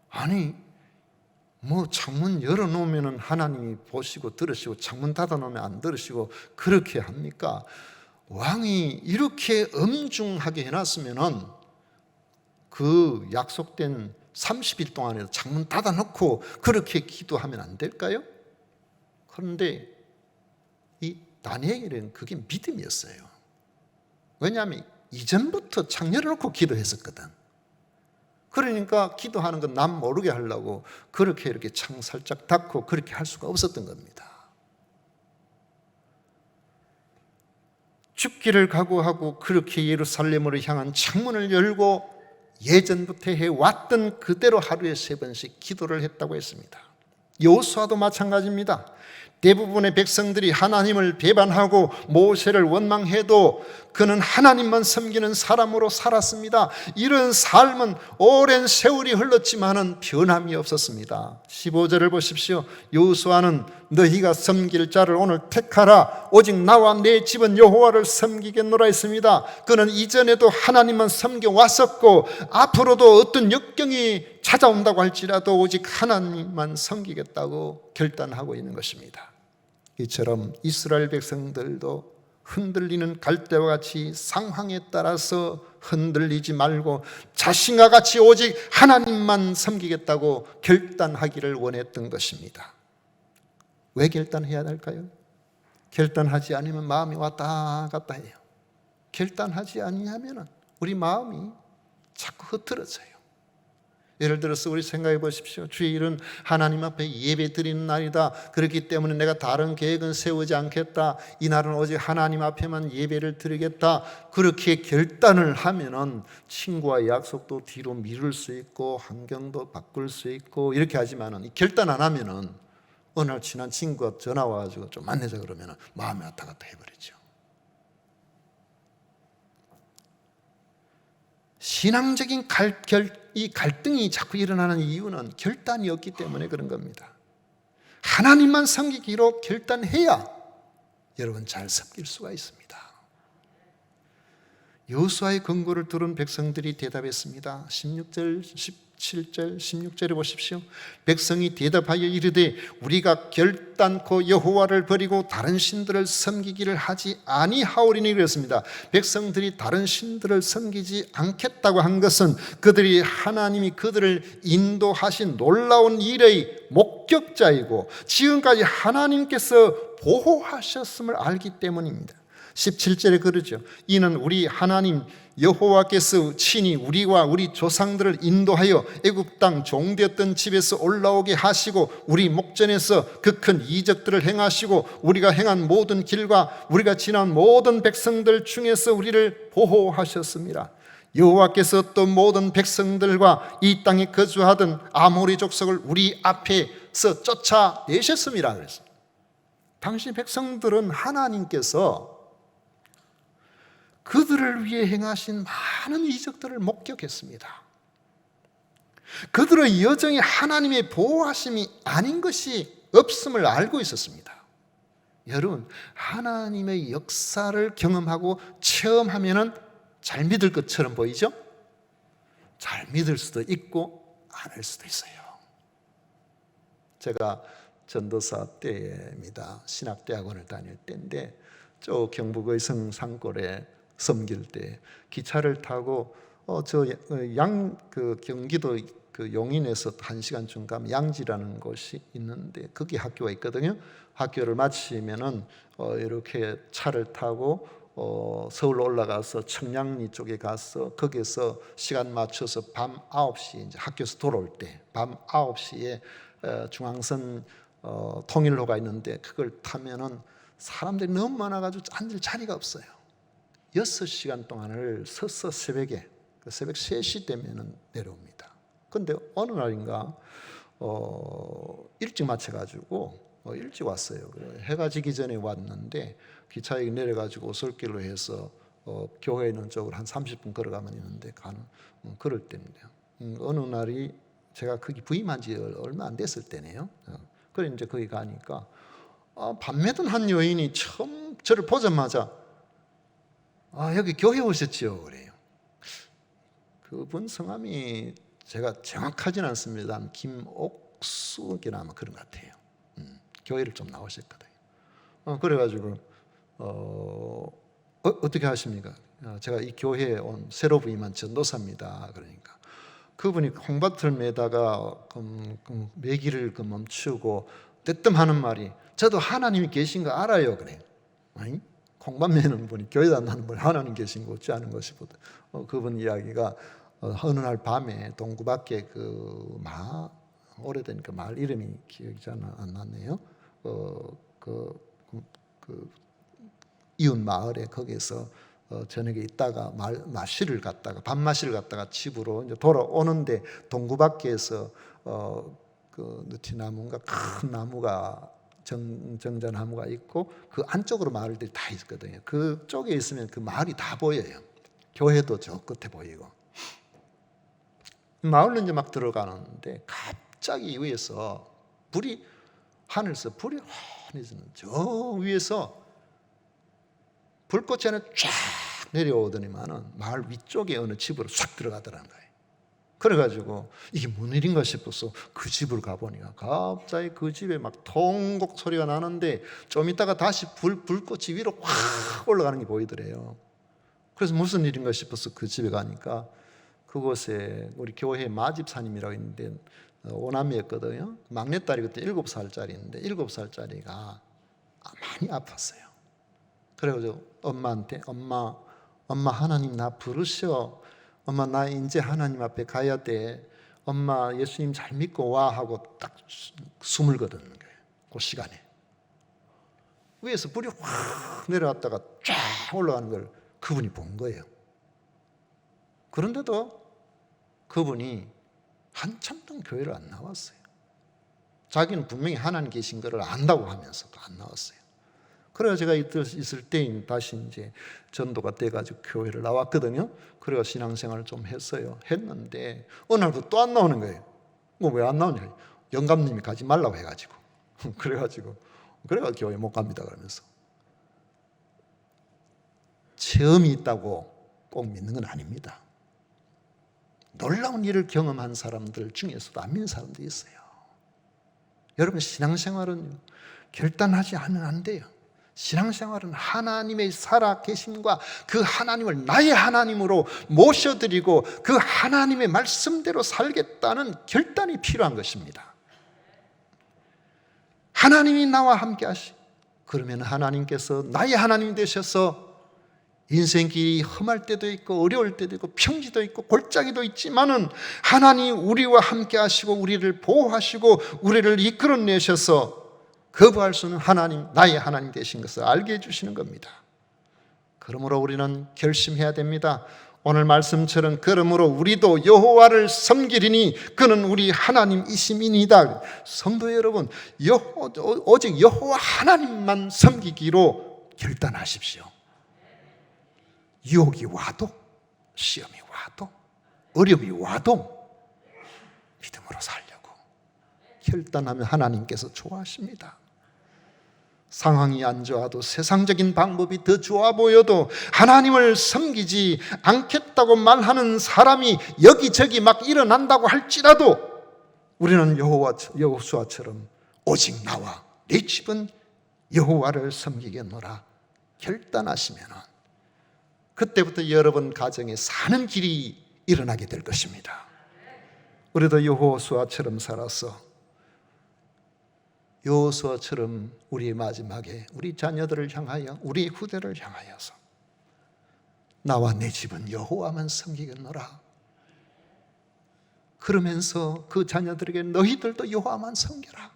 아니 뭐 창문 열어놓으면 하나님이 보시고 들으시고 창문 닫아놓으면 안 들으시고 그렇게 합니까? 왕이 이렇게 엄중하게 해놨으면은 그 약속된 30일 동안에 창문 닫아놓고 그렇게 기도하면 안 될까요? 그런데 이 다니엘은 그게 믿음이었어요. 왜냐하면 이전부터 창 열어놓고 기도했었거든. 그러니까 기도하는 건 남 모르게 하려고 그렇게 이렇게 창 살짝 닫고 그렇게 할 수가 없었던 겁니다. 죽기를 각오하고 그렇게 예루살렘으로 향한 창문을 열고 예전부터 해왔던 그대로 하루에 3번씩 기도를 했다고 했습니다. 여호수아도 마찬가지입니다. 대부분의 백성들이 하나님을 배반하고 모세를 원망해도 그는 하나님만 섬기는 사람으로 살았습니다. 이런 삶은 오랜 세월이 흘렀지만은 변함이 없었습니다. 15절을 보십시오. 여호수아는 너희가 섬길 자를 오늘 택하라. 오직 나와 내 집은 여호와를 섬기겠노라 했습니다. 그는 이전에도 하나님만 섬겨 왔었고 앞으로도 어떤 역경이 찾아온다고 할지라도 오직 하나님만 섬기겠다고 결단하고 있는 것입니다. 이처럼 이스라엘 백성들도 흔들리는 갈대와 같이 상황에 따라서 흔들리지 말고 자신과 같이 오직 하나님만 섬기겠다고 결단하기를 원했던 것입니다. 왜 결단해야 할까요? 결단하지 않으면 마음이 왔다 갔다 해요. 결단하지 아니하면 우리 마음이 자꾸 흐트러져요. 예를 들어서 우리 생각해 보십시오. 주일은 하나님 앞에 예배 드리는 날이다. 그렇기 때문에 내가 다른 계획은 세우지 않겠다. 이 날은 오직 하나님 앞에만 예배를 드리겠다. 그렇게 결단을 하면은 친구와의 약속도 뒤로 미룰 수 있고 환경도 바꿀 수 있고 이렇게 하지만은 결단 안 하면은 어느 날 친한 친구가 전화 와가지고 좀 만나자 그러면은 마음이 왔다 갔다 해버리죠. 신앙적인 이 갈등이 자꾸 일어나는 이유는 결단이 없기 때문에 그런 겁니다. 하나님만 섬기기로 결단해야 여러분 잘 섬길 수가 있습니다. 여호수아의 권고를 들은 백성들이 대답했습니다. 16절, 17절, 16절에 보십시오. 백성이 대답하여 이르되 우리가 결단코 여호와를 버리고 다른 신들을 섬기기를 하지 아니하오리니 그랬습니다. 백성들이 다른 신들을 섬기지 않겠다고 한 것은 그들이 하나님이 그들을 인도하신 놀라운 일의 목격자이고 지금까지 하나님께서 보호하셨음을 알기 때문입니다. 17절에 그러죠. 이는 우리 하나님 여호와께서 친히 우리와 우리 조상들을 인도하여 애굽 땅 종되었던 집에서 올라오게 하시고 우리 목전에서 그 큰 이적들을 행하시고 우리가 행한 모든 길과 우리가 지난 모든 백성들 중에서 우리를 보호하셨습니다. 여호와께서 또 모든 백성들과 이 땅에 거주하던 아모리 족속을 우리 앞에서 쫓아내셨습니다. 그래서 당시 백성들은 하나님께서 그들을 위해 행하신 많은 이적들을 목격했습니다. 그들의 여정이 하나님의 보호하심이 아닌 것이 없음을 알고 있었습니다. 여러분, 하나님의 역사를 경험하고 체험하면 잘 믿을 것처럼 보이죠? 잘 믿을 수도 있고 아닐 수도 있어요. 제가 전도사 때입니다. 신학대학원을 다닐 때인데 저 경북의 성산골에 섬길 때 기차를 타고 경기도 그 용인에서 1시간쯤 가면 양지라는 곳이 있는데 거기 학교가 있거든요. 학교를 마치면은 이렇게 차를 타고 서울로 올라가서 청량리 쪽에 가서 거기서 시간 맞춰서 밤 9시 이제 학교에서 돌아올 때 밤 9시에 중앙선 통일로가 있는데 그걸 타면은 사람들이 너무 많아가지고 앉을 자리가 없어요. 6시간 동안을 서서 새벽에 새벽 3시 되면 내려옵니다. 그런데 어느 날인가 일찍 마쳐가지고 일찍 왔어요. 해가 지기 전에 왔는데 기차에 내려가지고 오솔길로 해서 교회 있는 쪽으로 한 30분 걸어가면 있는데 그럴 때입니다. 어느 날이 제가 거기 부임한 지 얼마 안 됐을 때네요. 그래 이제 거기 가니까 밤매던 한 여인이 처음 저를 보자마자 여기 교회 오셨지요? 그래요. 그분 성함이 제가 정확하진 않습니다. 김옥 6개나 아마 그런 것 같아요. 교회를 좀 나오셨거든요. 그래가지고 어떻게 하십니까? 제가 이 교회에 온 새로 부임한 전도사입니다. 그러니까 그분이 콩밭을 매다가 매기를 멈추고 뜨뜸하는 말이, 저도 하나님이 계신 거 알아요. 그래요. 아니? 콩밭 매는 분이 교회도 안 나는 분이 하나님 계신 거 어찌 아는 것이거든. 그분 이야기가 어느 날 밤에 동구 밖에 오래되니까 마을 이름이 기억이 잘 안 나네요. 이웃 마을에 거기서 저녁에 있다가 밤마시를 갔다가 집으로 이제 돌아오는데 동구 밖에서 느티나무인가 큰 나무가 정자나무가 있고 그 안쪽으로 마을들이 다 있거든요. 그쪽에 있으면 그 마을이 다 보여요. 교회도 저 끝에 보이고. 마을로 이제 막 들어가는데 갑자기 위에서 하늘에서 불이 환해지는, 저 위에서 불꽃이 하나 쫙 내려오더니만은 마을 위쪽에 어느 집으로 싹 들어가더라는 거예요. 그래가지고 이게 뭔 일인가 싶어서 그 집을 가보니까 갑자기 그 집에 막 통곡 소리가 나는데 좀 있다가 다시 불꽃이 위로 확 올라가는 게 보이더래요. 그래서 무슨 일인가 싶어서 그 집에 가니까 그곳에 우리 교회 마집사님이라고 있는데 5남매였거든요. 막내딸이 그때 7살짜리인데 7살짜리가 많이 아팠어요. 그래가지고 엄마한테 엄마 하나님 나 부르셔. 엄마 나 이제 하나님 앞에 가야 돼. 엄마 예수님 잘 믿고 와 하고 딱 숨을 거두는 거예요. 그 시간에 위에서 불이 확 내려왔다가 쫙 올라가는 걸 그분이 본 거예요. 그런데도 그분이 한참 동안 교회를 안 나왔어요. 자기는 분명히 하나님 계신 것을 안다고 하면서도 안 나왔어요. 그래서 제가 있을 때 다시 이제 전도가 돼가지고 교회를 나왔거든요. 그래서 신앙생활을 좀 했는데 어느 날부터 또 안 나오는 거예요. 왜 안 나오냐? 영감님이 가지 말라고 해가지고 그래가지고 교회 못 갑니다 그러면서. 체험이 있다고 꼭 믿는 건 아닙니다. 놀라운 일을 경험한 사람들 중에서도 안 믿는 사람도 있어요. 여러분 신앙생활은 결단하지 않으면 안 돼요. 신앙생활은 하나님의 살아계심과 그 하나님을 나의 하나님으로 모셔드리고 그 하나님의 말씀대로 살겠다는 결단이 필요한 것입니다. 하나님이 나와 함께 하시. 그러면 하나님께서 나의 하나님 되셔서 인생길이 험할 때도 있고 어려울 때도 있고 평지도 있고 골짜기도 있지만은 하나님 우리와 함께 하시고 우리를 보호하시고 우리를 이끌어내셔서 거부할 수 없는 하나님, 나의 하나님 되신 것을 알게 해주시는 겁니다. 그러므로 우리는 결심해야 됩니다. 오늘 말씀처럼 그러므로 우리도 여호와를 섬기리니 그는 우리 하나님이심이니이다. 성도 여러분, 오직 여호와 하나님만 섬기기로 결단하십시오. 유혹이 와도, 시험이 와도, 어려움이 와도 믿음으로 살려고 결단하면 하나님께서 좋아하십니다. 상황이 안 좋아도 세상적인 방법이 더 좋아 보여도 하나님을 섬기지 않겠다고 말하는 사람이 여기저기 막 일어난다고 할지라도 우리는 여호수아처럼 오직 나와 내 집은 여호와를 섬기겠노라 결단하시면 그때부터 여러분 가정에 사는 길이 일어나게 될 것입니다. 우리도 여호수아처럼 살아서 여호수아처럼 우리 마지막에 우리 자녀들을 향하여 우리 후대를 향하여서 나와 내 집은 여호와만 섬기겠노라. 그러면서 그 자녀들에게 너희들도 여호와만 섬겨라.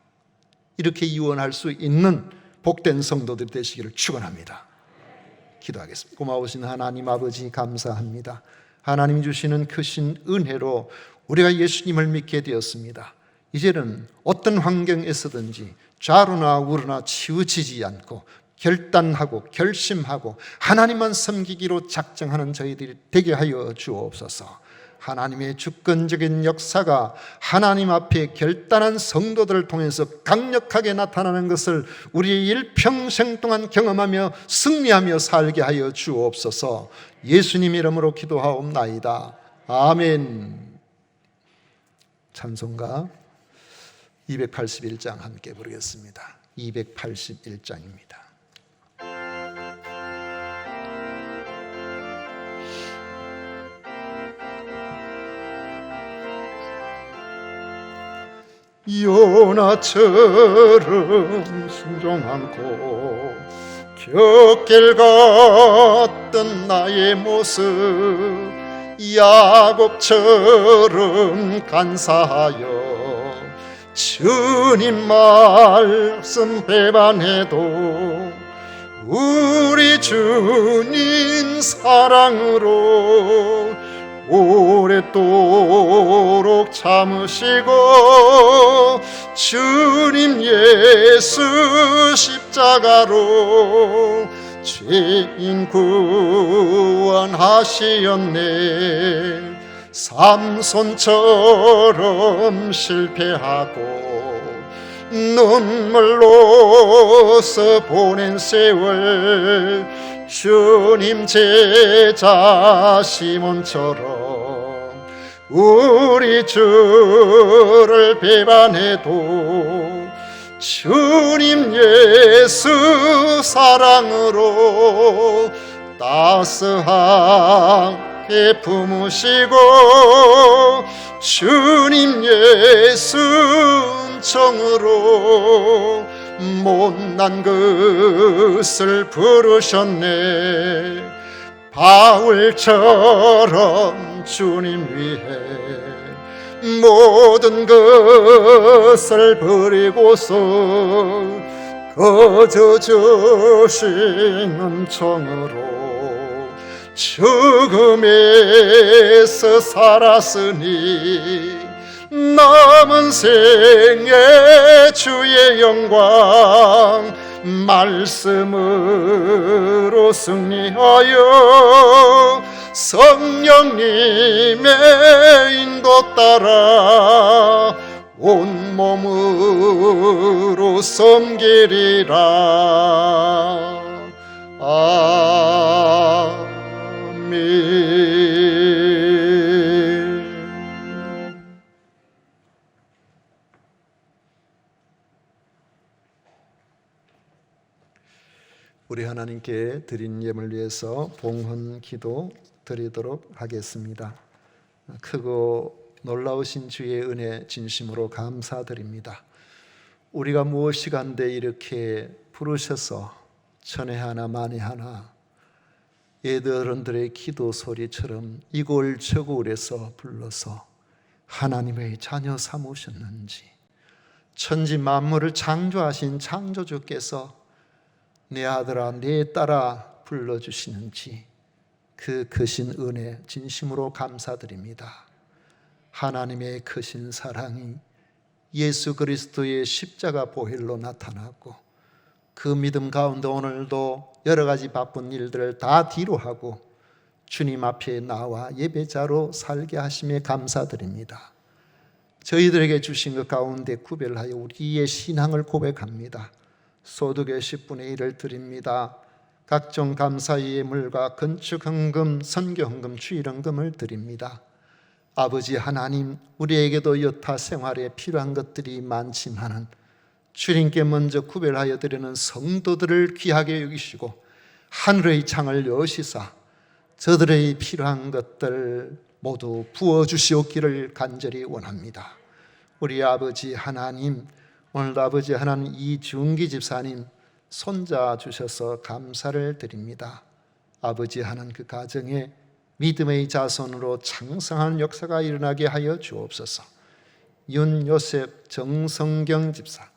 이렇게 유언할 수 있는 복된 성도들 되시기를 축원합니다. 기도하겠습니다. 고마우신 하나님 아버지 감사합니다. 하나님 주시는 크신 은혜로 우리가 예수님을 믿게 되었습니다. 이제는 어떤 환경에서든지 좌로나 우로나 치우치지 않고 결단하고 결심하고 하나님만 섬기기로 작정하는 저희들이 되게 하여 주옵소서. 하나님의 주권적인 역사가 하나님 앞에 결단한 성도들을 통해서 강력하게 나타나는 것을 우리의 일평생 동안 경험하며 승리하며 살게 하여 주옵소서. 예수님 이름으로 기도하옵나이다. 아멘. 찬송가 281장 함께 부르겠습니다. 281장입니다. 요나처럼 순종하고 곁길 갔던 나의 모습, 야곱처럼 간사하여 주님 말씀 배반해도 우리 주님 사랑으로 오랫도록 참으시고 주님 예수 십자가로 죄인 구원하시었네. 삼손처럼 실패하고 눈물로서 보낸 세월, 주님 제자 시몬처럼 우리 주를 배반해도 주님 예수 사랑으로 따스하게 품으시고 주님 예수 은총으로 못난 것을 부르셨네. 바울처럼 주님 위해 모든 것을 버리고서 거저 주신 은총으로 죽음에서 살았으니 남은 생에 주의 영광 말씀으로 승리하여 성령님의 인도 따라 온몸으로 섬기리라. 아멘. 우리 하나님께 드린 예물 위해서 봉헌 기도 드리도록 하겠습니다. 크고 놀라우신 주의 은혜 진심으로 감사드립니다. 우리가 무엇이간데 이렇게 부르셔서 천에 하나 만에 하나 예들어른들의 기도 소리처럼 이골저골에서 불러서 하나님의 자녀 삼으셨는지, 천지 만물을 창조하신 창조주께서 내 아들아 내 딸아 불러주시는지 그 크신 은혜 진심으로 감사드립니다. 하나님의 크신 사랑이 예수 그리스도의 십자가 보혈로 나타났고 그 믿음 가운데 오늘도 여러 가지 바쁜 일들을 다 뒤로 하고 주님 앞에 나와 예배자로 살게 하심에 감사드립니다. 저희들에게 주신 것 가운데 구별하여 우리의 신앙을 고백합니다. 소득의 10분의 1을 드립니다. 각종 감사의 예물과 건축헌금, 선교헌금, 주일헌금을 드립니다. 아버지 하나님, 우리에게도 여타 생활에 필요한 것들이 많지만은 주님께 먼저 구별하여 드리는 성도들을 귀하게 여기시고 하늘의 창을 여시사 저들의 필요한 것들 모두 부어주시옵기를 간절히 원합니다. 우리 아버지 하나님, 오늘도 아버지 하나님 이중기 집사님 손자 주셔서 감사를 드립니다. 아버지 하나님 그 가정에 믿음의 자손으로 창성한 역사가 일어나게 하여 주옵소서. 윤요셉 정성경 집사,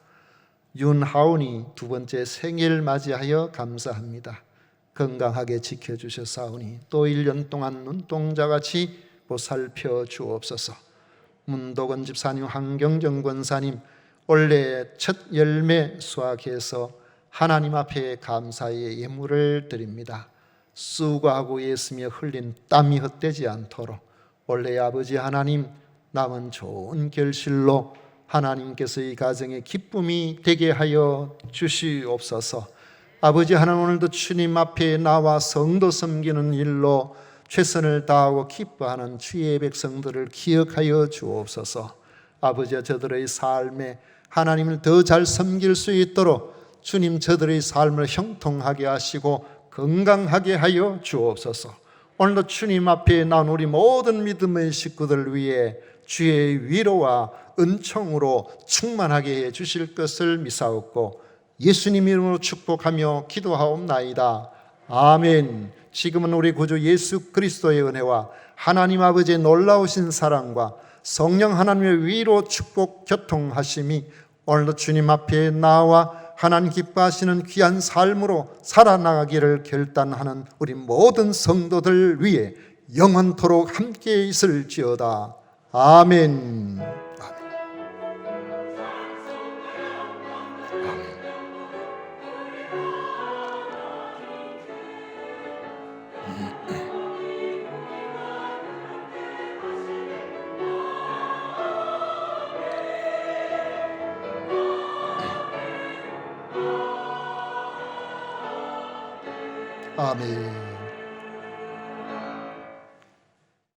윤하온이 두 번째 생일 맞이하여 감사합니다. 건강하게 지켜주셨사오니 또 1년 동안 눈동자같이 보살펴 주옵소서. 문도건 집사님, 황경정 권사님 올해 첫 열매 수확해서 하나님 앞에 감사의 예물을 드립니다. 수고하고 애쓰며 흘린 땀이 헛되지 않도록 올해 아버지 하나님 남은 좋은 결실로 하나님께서 이 가정에 기쁨이 되게 하여 주시옵소서. 아버지 하나님, 오늘도 주님 앞에 나와 성도 섬기는 일로 최선을 다하고 기뻐하는 주의 백성들을 기억하여 주옵소서. 아버지, 저들의 삶에 하나님을 더 잘 섬길 수 있도록 주님 저들의 삶을 형통하게 하시고 건강하게 하여 주옵소서. 오늘도 주님 앞에 나온 우리 모든 믿음의 식구들 위해 주의 위로와 은총으로 충만하게 해 주실 것을 믿사옵고 예수님 이름으로 축복하며 기도하옵나이다. 아멘. 지금은 우리 구주 예수 그리스도의 은혜와 하나님 아버지의 놀라우신 사랑과 성령 하나님의 위로 축복 교통하심이 오늘도 주님 앞에 나와 하나님 기뻐하시는 귀한 삶으로 살아나가기를 결단하는 우리 모든 성도들 위해 영원토록 함께 있을지어다. 아멘. 아멘.